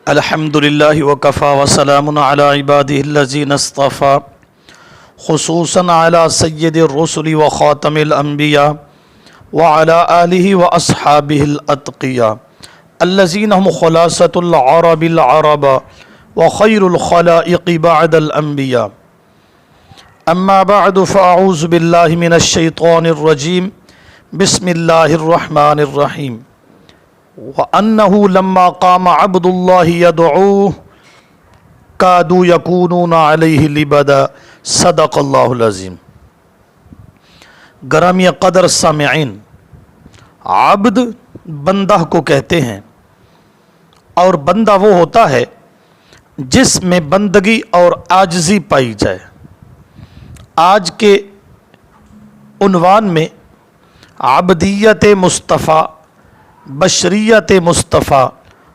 الحمدللہ وکفا وسلام علی عباده الذین اصطفى خصوصا علی سید الرسل وخاتم الانبیاء وعلی آلہ واصحابہ الاتقیاء الذین هم خلاصة العرب وخیر الخلائق بعد الانبیاء. اما بعد فاعوذ باللہ من الشیطان الرجیم. بسم اللہ الرحمن الرحیم. وَأَنَّهُ لَمَّا قَامَ عَبْدُ اللَّهِ يَدْعُوهُ كَادُوا يَكُونُونَ عَلَيْهِ لِبَدًا. صدق اللہ العظیم. گرامی قدر سامعین، عبد بندہ کو کہتے ہیں، اور بندہ وہ ہوتا ہے جس میں بندگی اور عاجزی پائی جائے. آج کے عنوان میں عبدیت مصطفیٰ، بشریت مصطفیٰ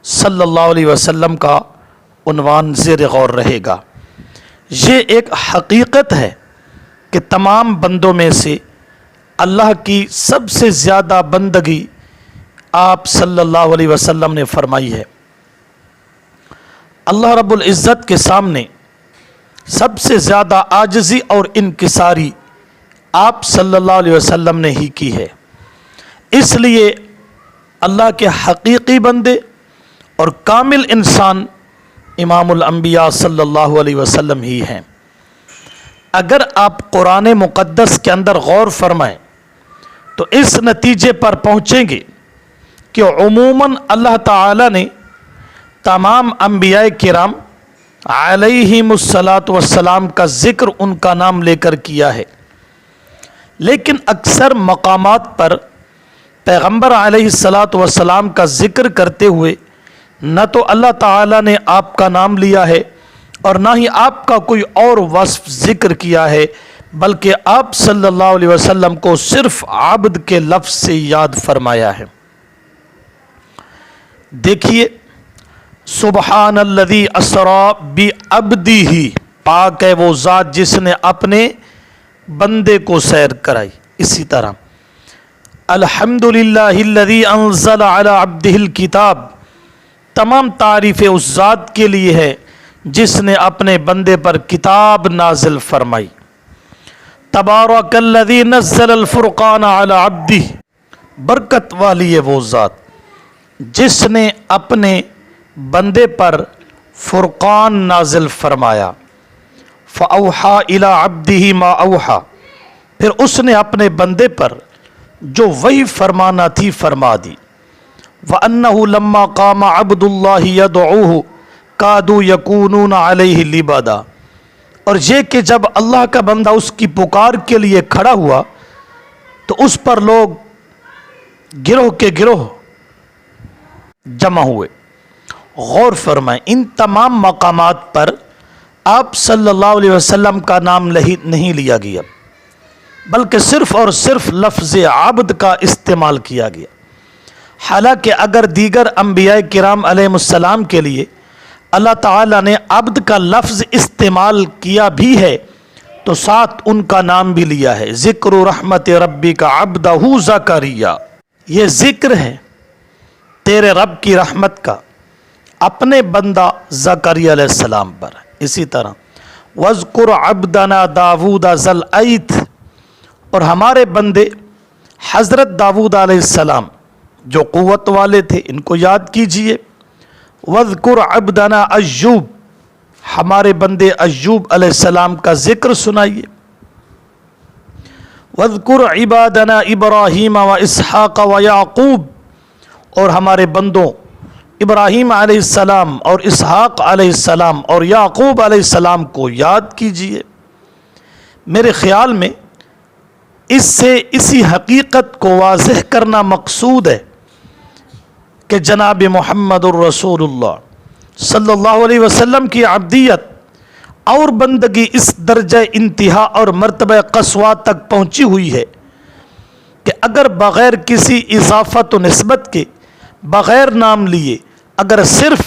صلی اللہ علیہ وسلم کا عنوان زیر غور رہے گا. یہ ایک حقیقت ہے کہ تمام بندوں میں سے اللہ کی سب سے زیادہ بندگی آپ صلی اللہ علیہ وسلم نے فرمائی ہے. اللہ رب العزت کے سامنے سب سے زیادہ عاجزی اور انکساری آپ صلی اللہ علیہ وسلم نے ہی کی ہے. اس لیے اللہ کے حقیقی بندے اور کامل انسان امام الانبیاء صلی اللہ علیہ وسلم ہی ہیں. اگر آپ قرآن مقدس کے اندر غور فرمائیں تو اس نتیجے پر پہنچیں گے کہ عموماً اللہ تعالی نے تمام انبیاء کرام علیہم الصلاۃ والسلام کا ذکر ان کا نام لے کر کیا ہے، لیکن اکثر مقامات پر پیغمبر علیہ الصلاۃ والسلام کا ذکر کرتے ہوئے نہ تو اللہ تعالیٰ نے آپ کا نام لیا ہے اور نہ ہی آپ کا کوئی اور وصف ذکر کیا ہے، بلکہ آپ صلی اللہ علیہ وسلم کو صرف عبد کے لفظ سے یاد فرمایا ہے. دیکھیے، سبحان الذی اسری بعبدہ، پاک ہے وہ ذات جس نے اپنے بندے کو سیر کرائی. اسی طرح الحمدللہ الذی انزل علی عبدہ الکتاب، تمام تعریفیں اس ذات کے لیے ہے جس نے اپنے بندے پر کتاب نازل فرمائی. تبارک الذی نزل الفرقان علی عبدہ، برکت والی ہے وہ ذات جس نے اپنے بندے پر فرقان نازل فرمایا. فاوحی الی عبدہ ما اوحی، پھر اس نے اپنے بندے پر جو وہی فرمانا تھی فرما دی. وَأَنَّهُ لَمَّا قَامَ عَبْدُ اللَّهِ يَدْعُوهُ كَادُوا يَكُونُونَ عَلَيْهِ لِبَدًا، اور یہ کہ جب اللہ کا بندہ اس کی پکار کے لیے کھڑا ہوا تو اس پر لوگ گروہ کے گروہ جمع ہوئے. غور فرمائیں، ان تمام مقامات پر آپ صلی اللہ علیہ وسلم کا نام نہیں لیا گیا، بلکہ صرف اور صرف لفظ عبد کا استعمال کیا گیا. حالانکہ اگر دیگر انبیاء کرام علیہ السلام کے لیے اللہ تعالیٰ نے عبد کا لفظ استعمال کیا بھی ہے تو ساتھ ان کا نام بھی لیا ہے. ذکر رحمت ربی کا عبدہ زکریا، یہ ذکر ہے تیرے رب کی رحمت کا اپنے بندہ زکریا علیہ السلام پر. اسی طرح وَاذْكُرْ عَبْدَنَا دَاوُودَ ذَا الْأَيْدِ، اور ہمارے بندے حضرت داؤد علیہ السلام جو قوت والے تھے، ان کو یاد کیجئے. وَاذْكُرْ عَبْدَنَا ایوب، ہمارے بندے ایوب علیہ السلام کا ذکر سنائیے. وَاذْكُرْ عِبَادَنَا ابراہیم واسحاق ویعقوب، اور ہمارے بندوں ابراہیم علیہ السلام اور اسحاق علیہ السلام اور یعقوب علیہ السلام کو یاد کیجئے. میرے خیال میں اس سے اسی حقیقت کو واضح کرنا مقصود ہے کہ جناب محمد الرسول اللہ صلی اللہ علیہ وسلم کی عبدیت اور بندگی اس درجہ انتہا اور مرتبہ قصویٰ تک پہنچی ہوئی ہے کہ اگر بغیر کسی اضافت و نسبت کے، بغیر نام لیے، اگر صرف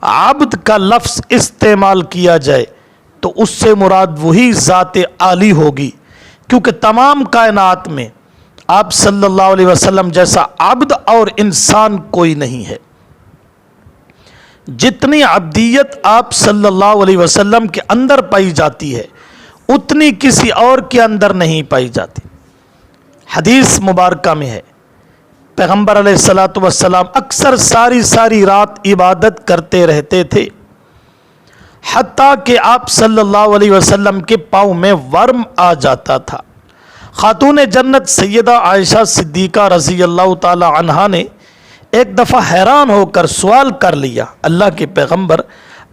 عبد کا لفظ استعمال کیا جائے تو اس سے مراد وہی ذات عالی ہوگی، کیونکہ تمام کائنات میں آپ صلی اللہ علیہ وسلم جیسا عبد اور انسان کوئی نہیں ہے. جتنی عبدیت آپ صلی اللہ علیہ وسلم کے اندر پائی جاتی ہے اتنی کسی اور کے اندر نہیں پائی جاتی۔ حدیث مبارکہ میں ہے پیغمبر علیہ الصلاۃ والسلام اکثر ساری رات عبادت کرتے رہتے تھے، حتیٰ کہ آپ صلی اللہ علیہ وسلم کے پاؤں میں ورم آ جاتا تھا۔ خاتون جنت سیدہ عائشہ صدیقہ رضی اللہ تعالی عنہا نے ایک دفعہ حیران ہو کر سوال کر لیا، اللہ کے پیغمبر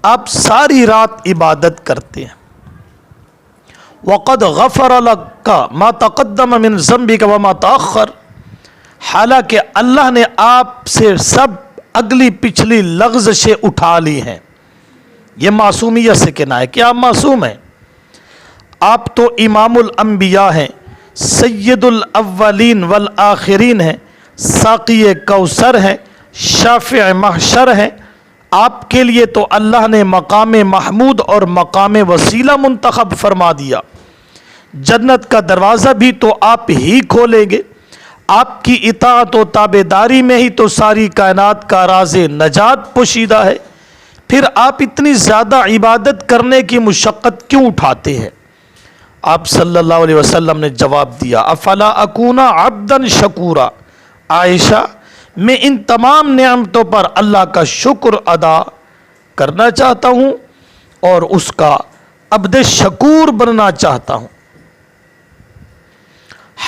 آپ ساری رات عبادت کرتے ہیں، وقد غفر لک ما تقدم من ذنبک وما تأخر، حالانکہ اللہ نے آپ سے سب اگلی پچھلی لغزشیں اٹھا لی ہیں۔ یہ معصومیت سے کہنا ہے کہ آپ معصوم ہیں، آپ تو امام الانبیاء ہیں، سید الاولین والآخرین ہیں، ساقی کوثر ہیں، شافع محشر ہیں، آپ کے لیے تو اللہ نے مقام محمود اور مقام وسیلہ منتخب فرما دیا، جنت کا دروازہ بھی تو آپ ہی کھولیں گے، آپ کی اطاعت و تابعداری میں ہی تو ساری کائنات کا راز نجات پوشیدہ ہے، پھر آپ اتنی زیادہ عبادت کرنے کی مشقت کیوں اٹھاتے ہیں؟ آپ صلی اللہ علیہ وسلم نے جواب دیا، افلا اکون عبدا شکورا، عائشہ میں ان تمام نعمتوں پر اللہ کا شکر ادا کرنا چاہتا ہوں اور اس کا عبد شکور بننا چاہتا ہوں۔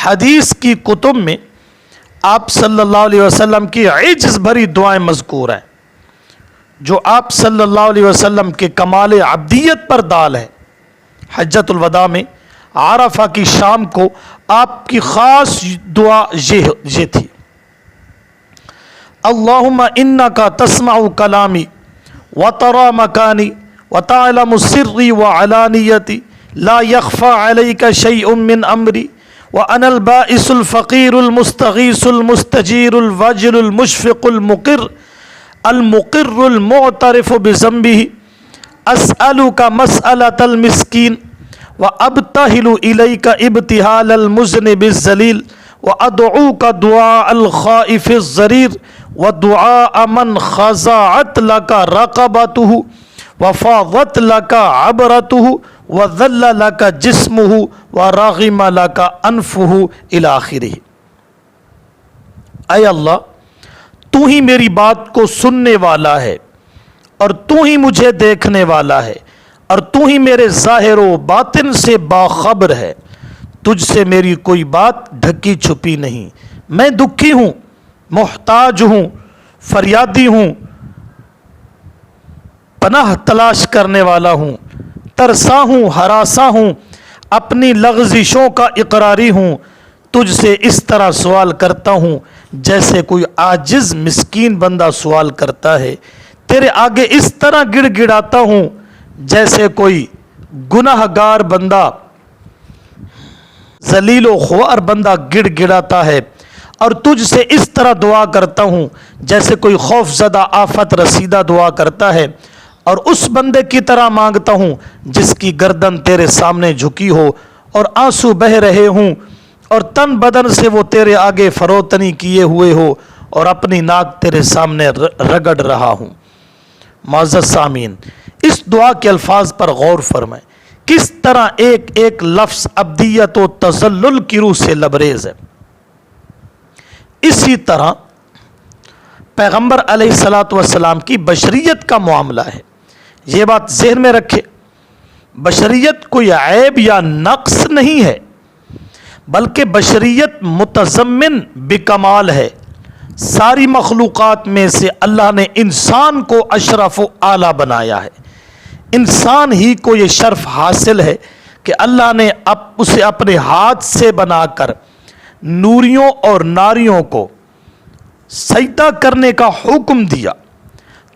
حدیث کی کتب میں آپ صلی اللہ علیہ وسلم کی عجز بھری دعائیں مذکور ہیں جو آپ صلی اللہ علیہ وسلم کے کمال عبدیت پر دال ہے۔ حجۃ الوداع میں عرفہ کی شام کو آپ کی خاص دعا یہ تھی، اللہم انکا تسمع کلامی وترى مکانی وتعلم سری وعلانیتی لا یخفى علیک شیء من امری وانا البائس الفقیر المستغیث المستجیر الوجل المشفق المقر المعترف بذنبه اسألک مسألة المسکین وابتہل الیک ابتہال المذنب الذلیل وادعوک دعاء الخائف الضریر ودعاء من خضعت لک رقبته وفاضت لک عبرته وذل لک جسمه ورغم لک انفه الی آخرہ۔ اے اللہ، تو ہی میری بات کو سننے والا ہے اور تو ہی مجھے دیکھنے والا ہے اور تو ہی میرے ظاہر و باطن سے باخبر ہے، تجھ سے میری کوئی بات ڈھکی چھپی نہیں، میں دکھی ہوں، محتاج ہوں، فریادی ہوں، پناہ تلاش کرنے والا ہوں، ترسا ہوں، ہراساں ہوں، اپنی لغزشوں کا اقراری ہوں، تجھ سے اس طرح سوال کرتا ہوں جیسے کوئی عاجز مسکین بندہ سوال کرتا ہے، تیرے آگے اس طرح گڑ گڑاتا ہوں جیسے کوئی گناہ گار بندہ، ذلیل و خوار بندہ گڑ گڑاتا ہے، اور تجھ سے اس طرح دعا کرتا ہوں جیسے کوئی خوف زدہ آفت رسیدہ دعا کرتا ہے، اور اس بندے کی طرح مانگتا ہوں جس کی گردن تیرے سامنے جھکی ہو اور آنسو بہہ رہے ہوں اور تن بدن سے وہ تیرے آگے فروتنی کیے ہوئے ہو اور اپنی ناک تیرے سامنے رگڑ رہا ہوں۔ معزز سامعین، اس دعا کے الفاظ پر غور فرمائیں، کس طرح ایک ایک لفظ عبدیت و تذلل کی روح سے لبریز ہے۔ اسی طرح پیغمبر علیہ الصلاۃ والسلام کی بشریت کا معاملہ ہے، یہ بات ذہن میں رکھے، بشریت کوئی عیب یا نقص نہیں ہے، بلکہ بشریت متضمن بکمال ہے۔ ساری مخلوقات میں سے اللہ نے انسان کو اشرف و اعلیٰ بنایا ہے، انسان ہی کو یہ شرف حاصل ہے کہ اللہ نے اسے اپنے ہاتھ سے بنا کر نوریوں اور ناریوں کو سجدہ کرنے کا حکم دیا۔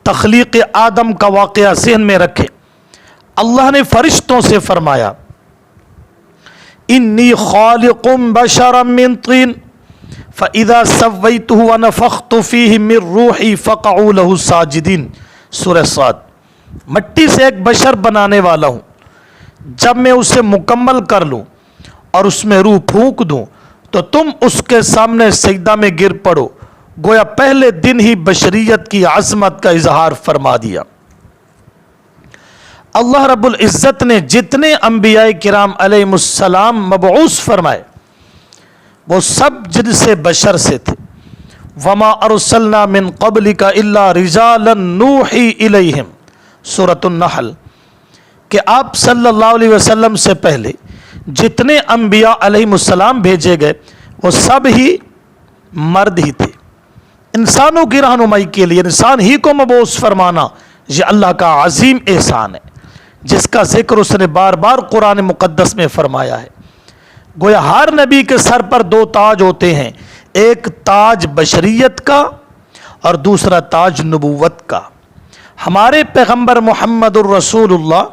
تخلیق آدم کا واقعہ ذہن میں رکھیں، اللہ نے فرشتوں سے فرمایا انی خالق بشرا من طین فاذا سویته ونفخت فیہ من روحی فقعوا له ساجدین، سورہ صاد۔ مٹی سے ایک بشر بنانے والا ہوں، جب میں اسے مکمل کر لوں اور اس میں روح پھونک دوں تو تم اس کے سامنے سجدہ میں گر پڑو، گویا پہلے دن ہی بشریت کی عظمت کا اظہار فرما دیا۔ اللہ رب العزت نے جتنے انبیاء کرام علیہم السلام مبعوث فرمائے وہ سب جن سے بشر سے تھے۔ وما ارسلنا من قبلک الا رجالا نوحی الیہم، سورۃ النحل، کہ آپ صلی اللہ علیہ وسلم سے پہلے جتنے انبیاء علیہم السلام بھیجے گئے وہ سب ہی مرد ہی تھے۔ انسانوں کی رہنمائی کے لیے انسان ہی کو مبعوث فرمانا یہ اللہ کا عظیم احسان ہے، جس کا ذکر اس نے بار بار قرآن مقدس میں فرمایا ہے۔ گویا ہر نبی کے سر پر دو تاج ہوتے ہیں، ایک تاج بشریت کا اور دوسرا تاج نبوت کا۔ ہمارے پیغمبر محمد الرسول اللہ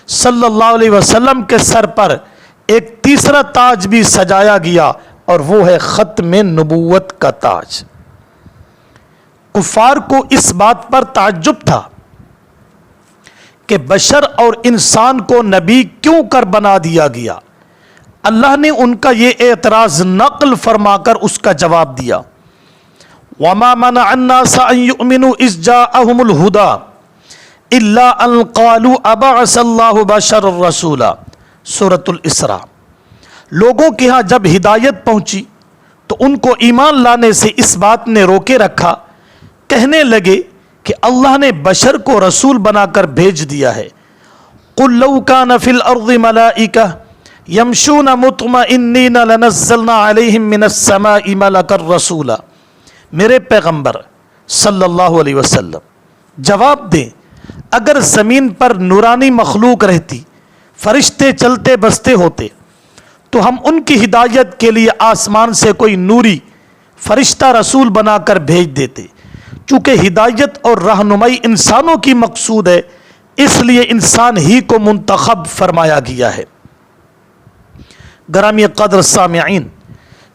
صلی اللہ علیہ وسلم کے سر پر ایک تیسرا تاج بھی سجایا گیا اور وہ ہے ختم نبوت کا تاج۔ کفار کو اس بات پر تعجب تھا کہ بشر اور انسان کو نبی کیوں کر بنا دیا گیا۔ اللہ نے ان کا یہ اعتراض نقل فرما کر اس کا جواب دیا۔ وَمَا مَنَعَ النَّاسَ أَن يُؤْمِنُوا إِذْ جَاءَهُمُ الْهُدَى إِلَّا أَن قَالُوا أَبَعَثَ اللَّهُ بَشَرًا رَسُولًا، سورۃ الاسراء۔ لوگوں کے ہاں جب ہدایت پہنچی تو ان کو ایمان لانے سے اس بات نے روکے رکھا، کہنے لگے کہ اللہ نے بشر کو رسول بنا کر بھیج دیا ہے۔ قُل لَوْ كَانَ فِي الْأَرْضِ مَلَائِكَةٌ يَمْشُونَ مُطْمَئِنِّينَ لَنَزَّلْنَا عَلَيْهِم مِّنَ السَّمَاءِ مَلَكًا رَّسُولًا۔ میرے پیغمبر صلی اللہ علیہ وسلم جواب دیں، اگر زمین پر نورانی مخلوق رہتی، فرشتے چلتے بستے ہوتے تو ہم ان کی ہدایت کے لیے آسمان سے کوئی نوری فرشتہ رسول بنا کر بھیج دیتے۔ چونکہ ہدایت اور رہنمائی انسانوں کی مقصود ہے، اس لیے انسان ہی کو منتخب فرمایا گیا ہے۔ گرامی قدر سامعین،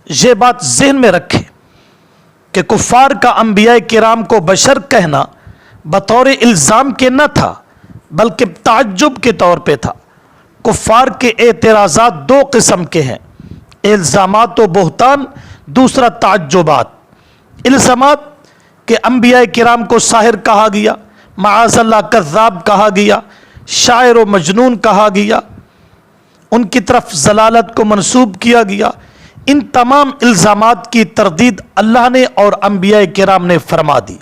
یہ بات ذہن میں رکھیں کہ کفار کا انبیاء کرام کو بشر کہنا بطور الزام کے نہ تھا بلکہ تعجب کے طور پہ تھا۔ کفار کے اعتراضات دو قسم کے ہیں، الزامات و بہتان، دوسرا تعجبات۔ الزامات کہ انبیاء کرام کو ساحر کہا گیا، معاذ اللہ کذاب کہا گیا، شاعر و مجنون کہا گیا، ان کی طرف ضلالت کو منسوب کیا گیا۔ ان تمام الزامات کی تردید اللہ نے اور انبیاء کرام نے فرما دی۔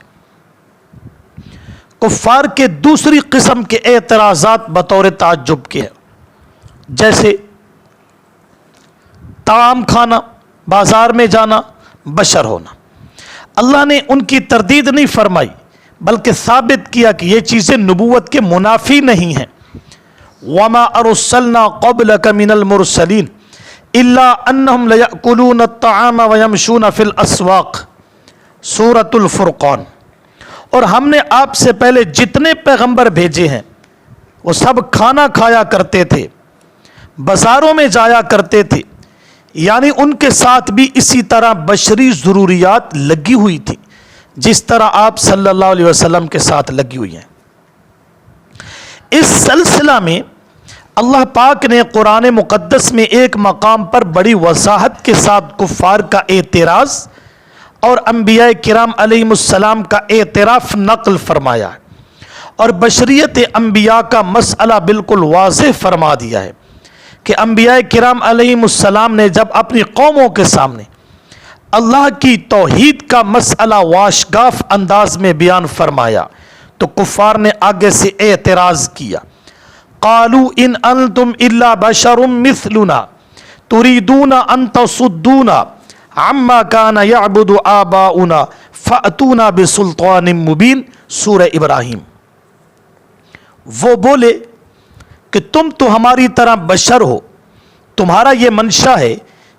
کفار کے دوسری قسم کے اعتراضات بطور تعجب کے ہیں، جیسے طعام کھانا، بازار میں جانا، بشر ہونا۔ اللہ نے ان کی تردید نہیں فرمائی بلکہ ثابت کیا کہ یہ چیزیں نبوت کے منافی نہیں ہیں۔ وَمَا أَرْسَلْنَا قَبْلَكَ مِنَ الْمُرْسَلِينَ إِلَّا أَنَّهُمْ لَيَأْكُلُونَ الطَّعَامَ وَيَمْشُونَ فِي الْأَسْوَاقِ، سورۃ الفرقان۔ اور ہم نے آپ سے پہلے جتنے پیغمبر بھیجے ہیں وہ سب کھانا کھایا کرتے تھے، بازاروں میں جایا کرتے تھے، یعنی ان کے ساتھ بھی اسی طرح بشری ضروریات لگی ہوئی تھی جس طرح آپ صلی اللہ علیہ وسلم کے ساتھ لگی ہوئی ہیں۔ اس سلسلہ میں اللہ پاک نے قرآن مقدس میں ایک مقام پر بڑی وضاحت کے ساتھ کفار کا اعتراض اور انبیاء کرام علیہم السلام کا اعتراف نقل فرمایا اور بشریت انبیاء کا مسئلہ بالکل واضح فرما دیا ہے کہ انبیاء کرام علیہم السلام نے جب اپنی قوموں کے سامنے اللہ کی توحید کا مسئلہ واشگاف انداز میں بیان فرمایا تو کفار نے آگے سے اعتراض کیا۔ قالوا ان انتم الا بشر مثلنا تريدون ان تصدونا عما كان يعبد آباؤنا فأتونا بسلطان مبین، سورہ ابراہیم۔ وہ بولے کہ تم تو ہماری طرح بشر ہو، تمہارا یہ منشا ہے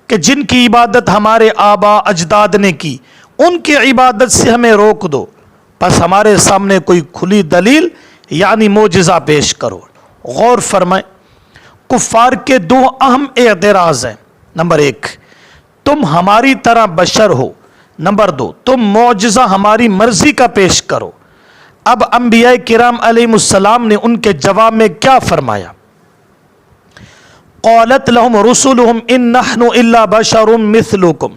کہ جن کی عبادت ہمارے آبا اجداد نے کی ان کی عبادت سے ہمیں روک دو، بس ہمارے سامنے کوئی کھلی دلیل یعنی معجزہ پیش کرو۔ غور فرمائیں، کفار کے دو اہم اعتراض ہیں۔ نمبر ایک، تم ہماری طرح بشر ہو، نمبر دو، تم معجزہ ہماری مرضی کا پیش کرو۔ اب انبیاء کرام علیہ السلام نے ان کے جواب میں کیا فرمایا؟ قالت لهم رسلهم ان نحن الا بشر مثلكم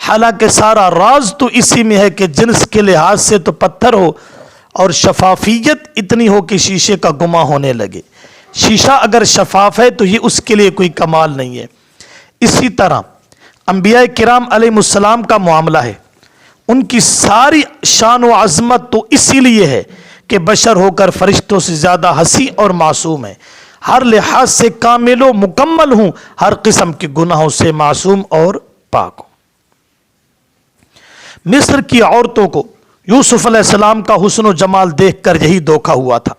حالانکہ سارا راز تو اسی میں ہے کہ جنس کے لحاظ سے تو پتھر ہو اور شفافیت اتنی ہو کہ شیشے کا گما ہونے لگے. شیشہ اگر شفاف ہے تو یہ اس کے لیے کوئی کمال نہیں ہے. اسی طرح انبیاء کرام علیہ السلام کا معاملہ ہے. ان کی ساری شان و عظمت تو اسی لیے ہے کہ بشر ہو کر فرشتوں سے زیادہ حسی اور معصوم ہیں. ہر لحاظ سے کامل و مکمل ہوں، ہر قسم کے گناہوں سے معصوم اور پاک ہوں. مصر کی عورتوں کو یوسف علیہ السلام کا حسن و جمال دیکھ کر یہی دھوکہ ہوا تھا.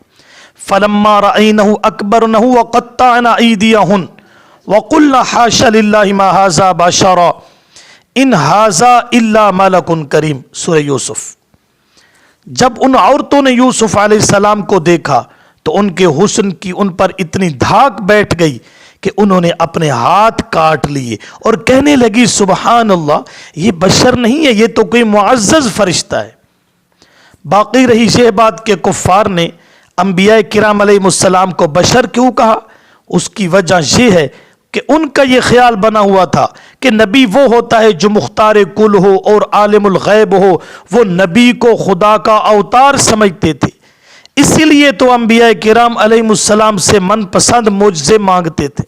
فلما رأینہ اکبرنہ وقطعن ایدیہن وقلن حاش للہ ما ھذا بشرا ان ھذا الا ملک کریم. سورہ یوسف. جب ان عورتوں نے یوسف علیہ السلام کو دیکھا تو ان کے حسن کی ان پر اتنی دھاک بیٹھ گئی کہ انہوں نے اپنے ہاتھ کاٹ لیے اور کہنے لگی سبحان اللہ، یہ بشر نہیں ہے، یہ تو کوئی معزز فرشتہ ہے. باقی رہی یہ بات کہ کفار نے انبیاء کرام علیہ السلام کو بشر کیوں کہا، اس کی وجہ یہ ہے کہ ان کا یہ خیال بنا ہوا تھا کہ نبی وہ ہوتا ہے جو مختار کل ہو اور عالم الغیب ہو. وہ نبی کو خدا کا اوتار سمجھتے تھے، اسی لیے تو انبیاء کرام علیہ السلام سے من پسند معجزے مانگتے تھے.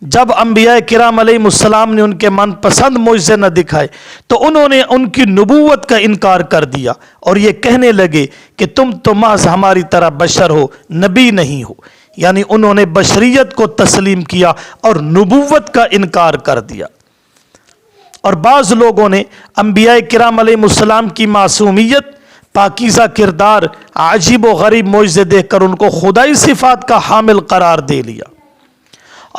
جب انبیاء کرام علیہ السلام نے ان کے من پسند معجزے نہ دکھائے تو انہوں نے ان کی نبوت کا انکار کر دیا اور یہ کہنے لگے کہ تم تو محض ہماری طرح بشر ہو، نبی نہیں ہو. یعنی انہوں نے بشریت کو تسلیم کیا اور نبوت کا انکار کر دیا. اور بعض لوگوں نے انبیاء کرام علیہ السلام کی معصومیت، پاکیزہ کردار، عجیب و غریب معجزے دیکھ کر ان کو خدائی صفات کا حامل قرار دے لیا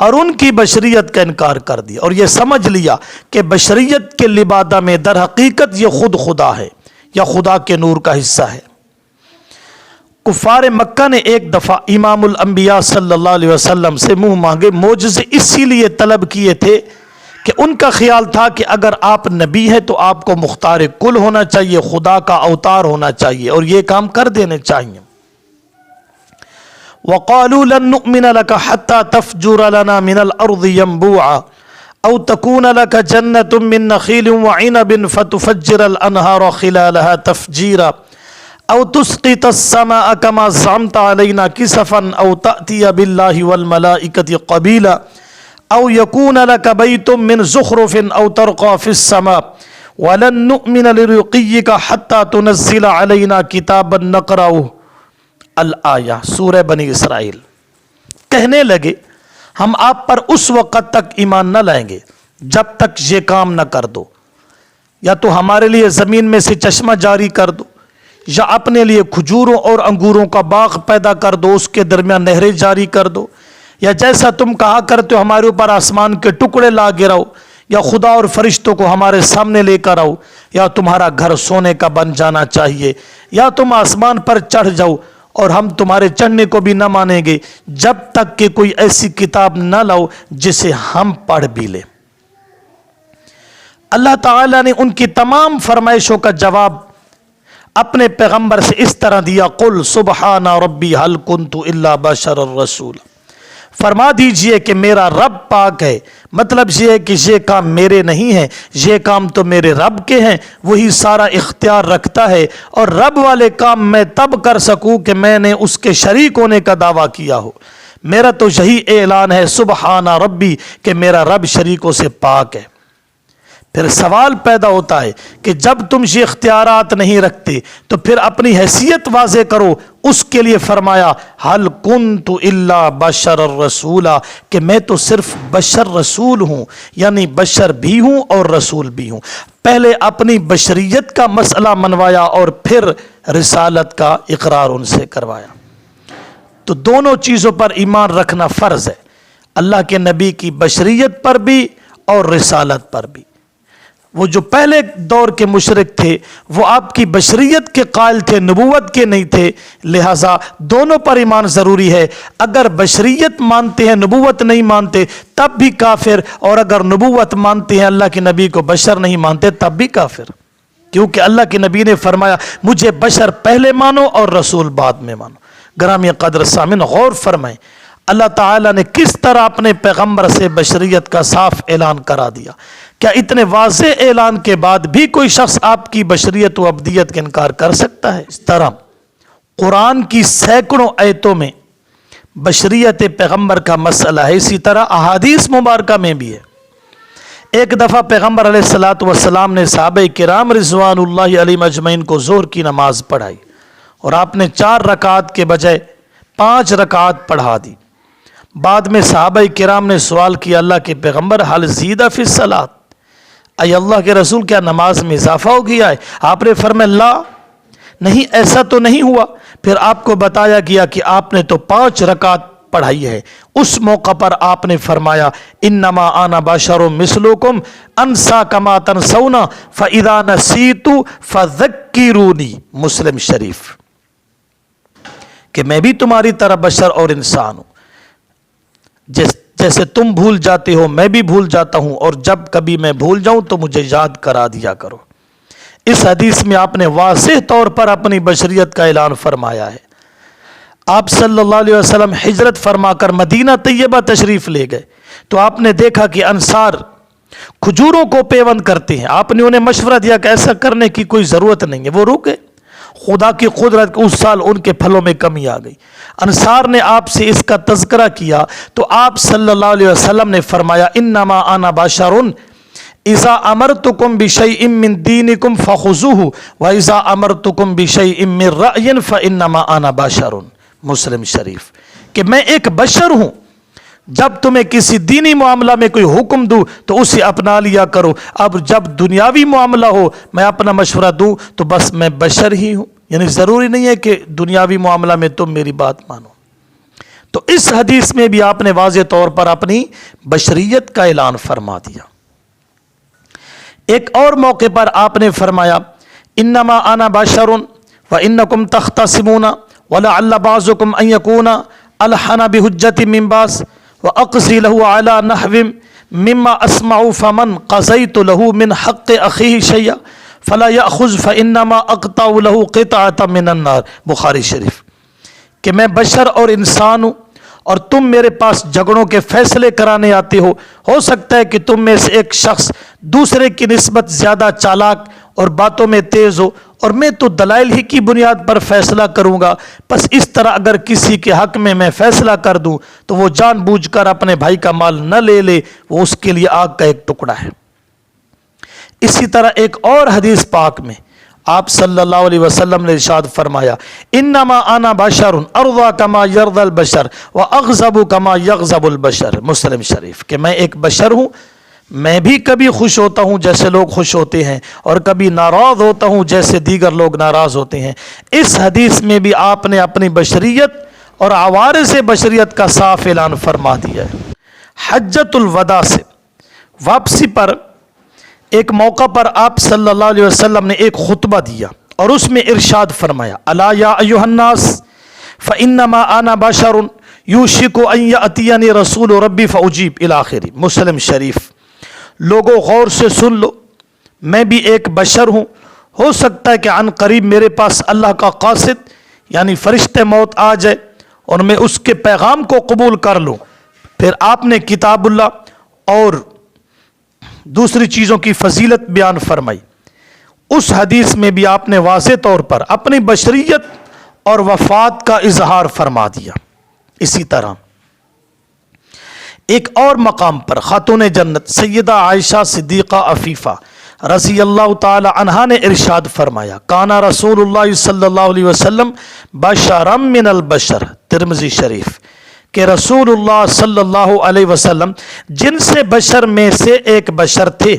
اور ان کی بشریت کا انکار کر دیا اور یہ سمجھ لیا کہ بشریت کے لبادہ میں در حقیقت یہ خود خدا ہے یا خدا کے نور کا حصہ ہے. کفار مکہ نے ایک دفعہ امام الانبیاء صلی اللہ علیہ وسلم سے منہ مانگے معجزے اسی لیے طلب کیے تھے کہ ان کا خیال تھا کہ اگر آپ نبی ہیں تو آپ کو مختار کل ہونا چاہیے، خدا کا اوتار ہونا چاہیے اور یہ کام کر دینے چاہیے. وَقَالُوا لَن نُؤْمِنَ لَكَ حَتَّى تَفْجُرَ لَنَا مِنَ الْأَرْضِ يَنبُوعًا أَوْ تَكُونَ لَكَ جَنَّةٌ مِّن نَخِيلٍ وَعِنَبٍ فَتُفَجِّرَ الْأَنْهَارَ خِلَالَهَا تَفْجِيرًا أَوْ تُسْقِطَ السَّمَاءَ كَمَا زَعَمْتَ عَلَيْنَا كِسَفًا أَوْ تَأْتِيَ بِاللَّهِ وَالْمَلَائِكَةِ قَبِيلًا أَوْ يَكُونَ لَكَ بَيْتٌ مِّن زُخْرُفٍ أَوْ تَرْقَىٰ فِي السَّمَاءِ وَلَن نُؤْمِنَ لِرُقِيِّكَ حَتَّىٰ تُنَزِّلَ عَلَيْنَا كِتَابًا نَقْرَؤُهُ. الآیہ، سورہ بنی اسرائیل. کہنے لگے ہم آپ پر اس وقت تک ایمان نہ لائیں گے جب تک یہ کام نہ کر دو، یا تو ہمارے لیے زمین میں سے چشمہ جاری کر دو یا اپنے لیے کھجوروں اور انگوروں کا باغ پیدا کر دو، اس کے درمیان نہریں جاری کر دو، یا جیسا تم کہا کرتے ہو ہمارے اوپر آسمان کے ٹکڑے لا گراؤ، یا خدا اور فرشتوں کو ہمارے سامنے لے کر آؤ، یا تمہارا گھر سونے کا بن جانا چاہیے، یا تم آسمان پر چڑھ جاؤ اور ہم تمہارے چڑھنے کو بھی نہ مانیں گے جب تک کہ کوئی ایسی کتاب نہ لاؤ جسے ہم پڑھ بھی لیں. اللہ تعالیٰ نے ان کی تمام فرمائشوں کا جواب اپنے پیغمبر سے اس طرح دیا، قل سبحان ربی هل کنت الا بشر الرسول. فرما دیجئے کہ میرا رب پاک ہے. مطلب یہ ہے کہ یہ کام میرے نہیں ہیں، یہ کام تو میرے رب کے ہیں، وہی سارا اختیار رکھتا ہے، اور رب والے کام میں تب کر سکوں کہ میں نے اس کے شریک ہونے کا دعویٰ کیا ہو. میرا تو یہی اعلان ہے سبحان ربی کہ میرا رب شریکوں سے پاک ہے. پھر سوال پیدا ہوتا ہے کہ جب تم یہ اختیارات نہیں رکھتے تو پھر اپنی حیثیت واضح کرو. اس کے لیے فرمایا حل کنت الا بشر الرسول، کہ میں تو صرف بشر رسول ہوں، یعنی بشر بھی ہوں اور رسول بھی ہوں. پہلے اپنی بشریت کا مسئلہ منوایا اور پھر رسالت کا اقرار ان سے کروایا. تو دونوں چیزوں پر ایمان رکھنا فرض ہے، اللہ کے نبی کی بشریت پر بھی اور رسالت پر بھی. وہ جو پہلے دور کے مشرک تھے وہ آپ کی بشریت کے قائل تھے، نبوت کے نہیں تھے، لہٰذا دونوں پر ایمان ضروری ہے. اگر بشریت مانتے ہیں نبوت نہیں مانتے تب بھی کافر، اور اگر نبوت مانتے ہیں اللہ کے نبی کو بشر نہیں مانتے تب بھی کافر، کیونکہ اللہ کے نبی نے فرمایا مجھے بشر پہلے مانو اور رسول بعد میں مانو. گرامی قدر سامن غور فرمائیں، اللہ تعالیٰ نے کس طرح اپنے پیغمبر سے بشریت کا صاف اعلان کرا دیا. کیا اتنے واضح اعلان کے بعد بھی کوئی شخص آپ کی بشریت و ابدیت کا انکار کر سکتا ہے؟ اس طرح قرآن کی سینکڑوں آیتوں میں بشریت پیغمبر کا مسئلہ ہے. اسی طرح احادیث مبارکہ میں بھی ہے. ایک دفعہ پیغمبر علیہ الصلوۃ والسلام نے صحابہ کرام رضوان اللہ علیہم اجمعین کو ظہر کی نماز پڑھائی اور آپ نے 4 رکعات کے بجائے 5 رکعات پڑھا دی. بعد میں صحابہ کرام نے سوال کیا اللہ کے پیغمبر حل زیدہ فی الصلاۃ، اے اللہ کے رسول کیا نماز میں اضافہ ہو گیا ہے؟ آپ نے فرمایا لا، نہیں ایسا تو نہیں ہوا. پھر آپ کو بتایا گیا کہ آپ نے تو 5 رکعت پڑھائی ہے. اس موقع پر آپ نے فرمایا انما انا بشر مثلکم انسا کما تنسون فاذا نسیت فذکرونی، مسلم شریف، کہ میں بھی تمہاری طرح بشر اور انسان ہوں، جیسے تم بھول جاتے ہو میں بھی بھول جاتا ہوں، اور جب کبھی میں بھول جاؤں تو مجھے یاد کرا دیا کرو. اس حدیث میں آپ نے واضح طور پر اپنی بشریت کا اعلان فرمایا ہے. آپ صلی اللہ علیہ وسلم ہجرت فرما کر مدینہ طیبہ تشریف لے گئے تو آپ نے دیکھا کہ انصار کھجوروں کو پیوند کرتے ہیں. آپ نے انہیں مشورہ دیا کہ ایسا کرنے کی کوئی ضرورت نہیں ہے. وہ رکے. خدا کی قدرت اس سال ان کے پھلوں میں کمی آ گئی. انصار نے آپ سے اس کا تذکرہ کیا تو آپ صلی اللہ علیہ وسلم نے فرمایا انما انا بشر اذا امرتکم بشیء من دینکم فخذوہ واذا امرتکم بشیء من رأی فانما انا بشر، مسلم شریف، کہ میں ایک بشر ہوں، جب تمہیں کسی دینی معاملہ میں کوئی حکم دوں تو اسے اپنا لیا کرو. اب جب دنیاوی معاملہ ہو میں اپنا مشورہ دوں تو بس میں بشر ہی ہوں، یعنی ضروری نہیں ہے کہ دنیاوی معاملہ میں تم میری بات مانو. تو اس حدیث میں بھی آپ نے واضح طور پر اپنی بشریت کا اعلان فرما دیا. ایک اور موقع پر آپ نے فرمایا انما انا بشر وانکم تختصمون ولعل بعضکم ان یکون الحن بحجۃ من بعض واقضی له علی نحو مما اسمع فمن قضیت له من حق اخیہ شیئا فلا یأخذ فانما اقطع له قطعۃ من النار، بخاری شریف، کہ میں بشر اور انسان ہوں اور تم میرے پاس جھگڑوں کے فیصلے کرانے آتے ہو سکتا ہے کہ تم میں سے ایک شخص دوسرے کی نسبت زیادہ چالاک اور باتوں میں تیز ہو اور میں تو دلائل ہی کی بنیاد پر فیصلہ کروں گا. بس اس طرح اگر کسی کے حق میں فیصلہ کر دوں تو وہ جان بوجھ کر اپنے بھائی کا مال نہ لے وہ اس کے لیے آگ کا ایک ٹکڑا ہے. اسی طرح ایک اور حدیث پاک میں آپ صلی اللہ علیہ وسلم نے ارشاد فرمایا انما انا بشر ارضى کما یرضى البشر واغضب کما یغضب البشر، مسلم شریف، کہ میں ایک بشر ہوں، میں بھی کبھی خوش ہوتا ہوں جیسے لوگ خوش ہوتے ہیں اور کبھی ناراض ہوتا ہوں جیسے دیگر لوگ ناراض ہوتے ہیں. اس حدیث میں بھی آپ نے اپنی بشریت اور عوارض بشریت کا صاف اعلان فرما دیا ہے. حجۃ الوداع سے واپسی پر ایک موقع پر آپ صلی اللہ علیہ وسلم نے ایک خطبہ دیا اور اس میں ارشاد فرمایا الا یا ایھا الناس فانما انا بشر یوشک ان یاتینی رسول ربی فاجیب الی آخر، مسلم شریف. لوگوں غور سے سن لو، میں بھی ایک بشر ہوں، ہو سکتا ہے کہ عن قریب میرے پاس اللہ کا قاصد یعنی فرشتے موت آ جائے اور میں اس کے پیغام کو قبول کر لوں. پھر آپ نے کتاب اللہ اور دوسری چیزوں کی فضیلت بیان فرمائی. اس حدیث میں بھی آپ نے واضح طور پر اپنی بشریت اور وفات کا اظہار فرما دیا. اسی طرح ایک اور مقام پر خاتون جنت سیدہ عائشہ صدیقہ عفیفہ رضی اللہ تعالی عنہا نے ارشاد فرمایا کانا رسول اللہ صلی اللہ علیہ وسلم بشرا من البشر، ترمذی شریف، کہ رسول اللہ صلی اللہ علیہ وسلم جن سے بشر میں سے ایک بشر تھے.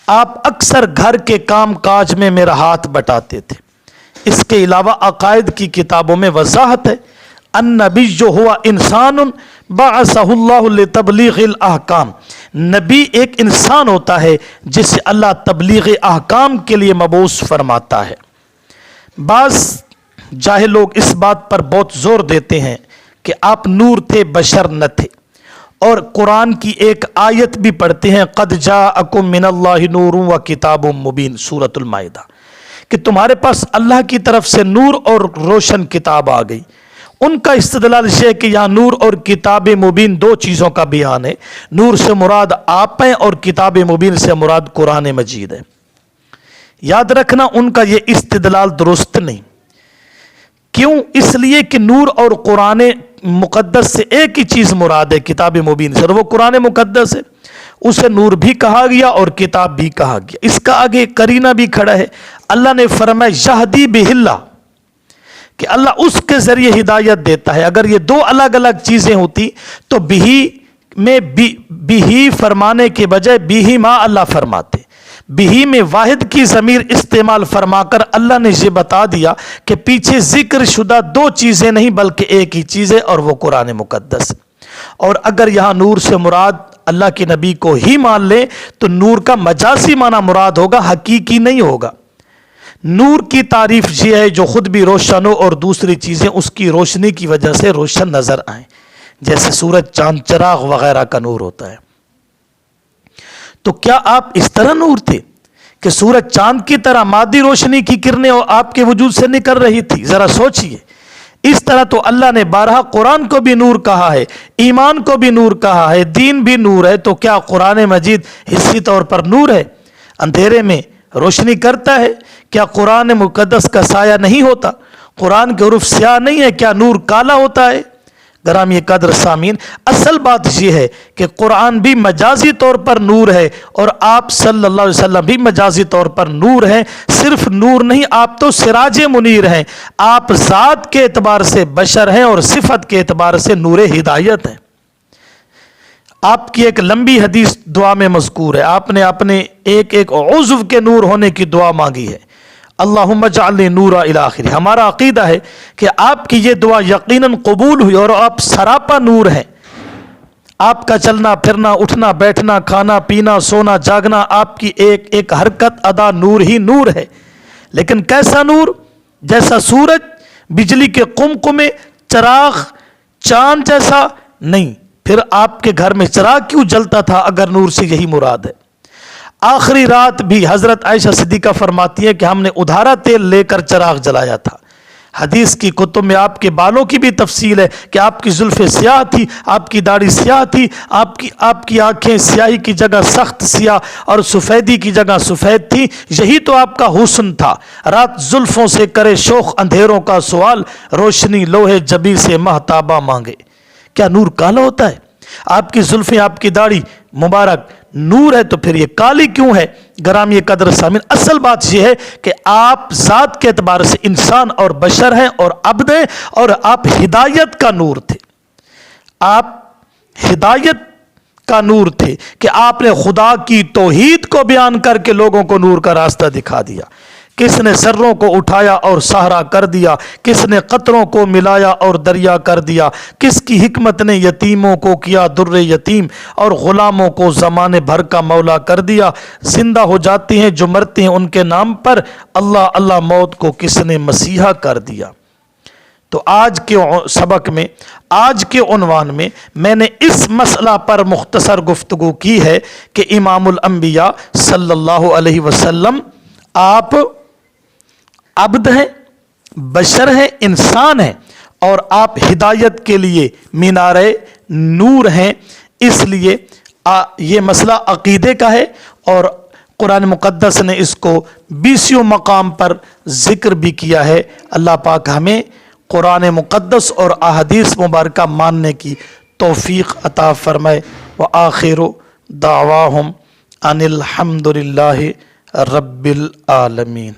آپ اکثر گھر کے کام کاج میں میرا ہاتھ بٹاتے تھے. اس کے علاوہ عقائد کی کتابوں میں وضاحت ہے النبی جو ہوا انسان بعثہ اللہ لتبلیغ الاحکام، نبی ایک انسان ہوتا ہے جسے اللہ تبلیغ احکام کے لیے مبعوث فرماتا ہے. بعض جاہل لوگ اس بات پر بہت زور دیتے ہیں کہ آپ نور تھے، بشر نہ تھے، اور قرآن کی ایک آیت بھی پڑھتے ہیں قد جاءکم من اللہ نور و کتاب مبین، سورۃ المائدہ، کہ تمہارے پاس اللہ کی طرف سے نور اور روشن کتاب آ گئی. ان کا استدلال یہ ہے کہ یہاں نور اور کتاب مبین دو چیزوں کا بیان ہے. نور سے مراد آپ ہیں اور کتاب مبین سے مراد قرآن مجید ہے. یاد رکھنا ان کا یہ استدلال درست نہیں. کیوں؟ اس لیے کہ نور اور قرآن مقدس سے ایک ہی چیز مراد ہے کتاب مبین سے، اور وہ قرآن مقدس ہے. اسے نور بھی کہا گیا اور کتاب بھی کہا گیا. اس کا آگے کرینہ بھی کھڑا ہے. اللہ نے فرمایا یہدی بہ اللہ، کہ اللہ اس کے ذریعے ہدایت دیتا ہے. اگر یہ دو الگ الگ چیزیں ہوتی تو بہی میں بہی فرمانے کے بجائے بہی ما اللہ فرماتے. بہی میں واحد کی ضمیر استعمال فرما کر اللہ نے یہ بتا دیا کہ پیچھے ذکر شدہ دو چیزیں نہیں بلکہ ایک ہی چیز ہے، اور وہ قرآن مقدس. اور اگر یہاں نور سے مراد اللہ کے نبی کو ہی مان لیں تو نور کا مجازی معنی مراد ہوگا، حقیقی نہیں ہوگا. نور کی تعریف یہ ہے جو خود بھی روشن ہو اور دوسری چیزیں اس کی روشنی کی وجہ سے روشن نظر آئیں، جیسے سورج، چاند، چراغ وغیرہ کا نور ہوتا ہے. تو کیا آپ اس طرح نور تھے کہ سورج چاند کی طرح مادی روشنی کی کرنیں آپ کے وجود سے نکل رہی تھی؟ ذرا سوچئے. اس طرح تو اللہ نے بارہا قرآن کو بھی نور کہا ہے، ایمان کو بھی نور کہا ہے، دین بھی نور ہے. تو کیا قرآن مجید حصی طور پر نور ہے، اندھیرے میں روشنی کرتا ہے؟ کیا قرآن مقدس کا سایہ نہیں ہوتا؟ قرآن کے حروف سیاہ نہیں ہے؟ کیا نور کالا ہوتا ہے؟ گرامی قدر سامعین، اصل بات یہ ہے کہ قرآن بھی مجازی طور پر نور ہے اور آپ صلی اللہ علیہ وسلم بھی مجازی طور پر نور ہیں. صرف نور نہیں، آپ تو سراج منیر ہیں. آپ ذات کے اعتبار سے بشر ہیں اور صفت کے اعتبار سے نور ہدایت ہیں. آپ کی ایک لمبی حدیث دعا میں مذکور ہے. آپ نے اپنے ایک ایک عضو کے نور ہونے کی دعا مانگی ہے، اللہم اجعلنی نورا الی آخر. ہمارا عقیدہ ہے کہ آپ کی یہ دعا یقیناً قبول ہوئی اور آپ سراپا نور ہیں. آپ کا چلنا پھرنا، اٹھنا بیٹھنا، کھانا پینا، سونا جاگنا، آپ کی ایک ایک حرکت ادا نور ہی نور ہے. لیکن کیسا نور؟ جیسا سورج، بجلی کے قمقمے، چراغ، چاند جیسا نہیں. پھر آپ کے گھر میں چراغ کیوں جلتا تھا اگر نور سے یہی مراد ہے؟ آخری رات بھی حضرت عائشہ صدیقہ فرماتی ہے کہ ہم نے ادھارا تیل لے کر چراغ جلایا تھا. حدیث کی کتب میں آپ کے بالوں کی بھی تفصیل ہے کہ آپ کی زلفیں سیاہ تھی، آپ کی داڑھی سیاہ تھی، آپ کی آنکھیں سیاہی کی جگہ سخت سیاہ اور سفیدی کی جگہ سفید تھی. یہی تو آپ کا حسن تھا. رات زلفوں سے کرے شوخ اندھیروں کا سوال، روشنی لوہے جبی سے مہتابہ مانگے. کیا نور کالا ہوتا ہے؟ آپ کی زلفیں، آپ کی داڑھی مبارک نور ہے تو پھر یہ کالی کیوں ہے؟ گرامی قدر سامعین، اصل بات یہ ہے کہ آپ ذات کے اعتبار سے انسان اور بشر ہیں اور عبد ہیں، اور آپ ہدایت کا نور تھے. آپ ہدایت کا نور تھے کہ آپ نے خدا کی توحید کو بیان کر کے لوگوں کو نور کا راستہ دکھا دیا. کس نے سروں کو اٹھایا اور صحرا کر دیا، کس نے قطروں کو ملایا اور دریا کر دیا، کس کی حکمت نے یتیموں کو کیا در یتیم اور غلاموں کو زمانے بھر کا مولا کر دیا. زندہ ہو جاتے ہیں جو مرتے ہیں ان کے نام پر، اللہ اللہ موت کو کس نے مسیحا کر دیا. تو آج کے سبق میں، آج کے عنوان میں نے اس مسئلہ پر مختصر گفتگو کی ہے کہ امام الانبیاء صلی اللہ علیہ وسلم آپ عبد ہیں، بشر ہیں، انسان ہیں، اور آپ ہدایت کے لیے مینارے نور ہیں. اس لیے یہ مسئلہ عقیدے کا ہے اور قرآن مقدس نے اس کو 20 مقام پر ذکر بھی کیا ہے. اللہ پاک ہمیں قرآن مقدس اور احادیث مبارکہ ماننے کی توفیق عطا فرمائے. وآخر دعواہم ان الحمد للہ رب العالمین.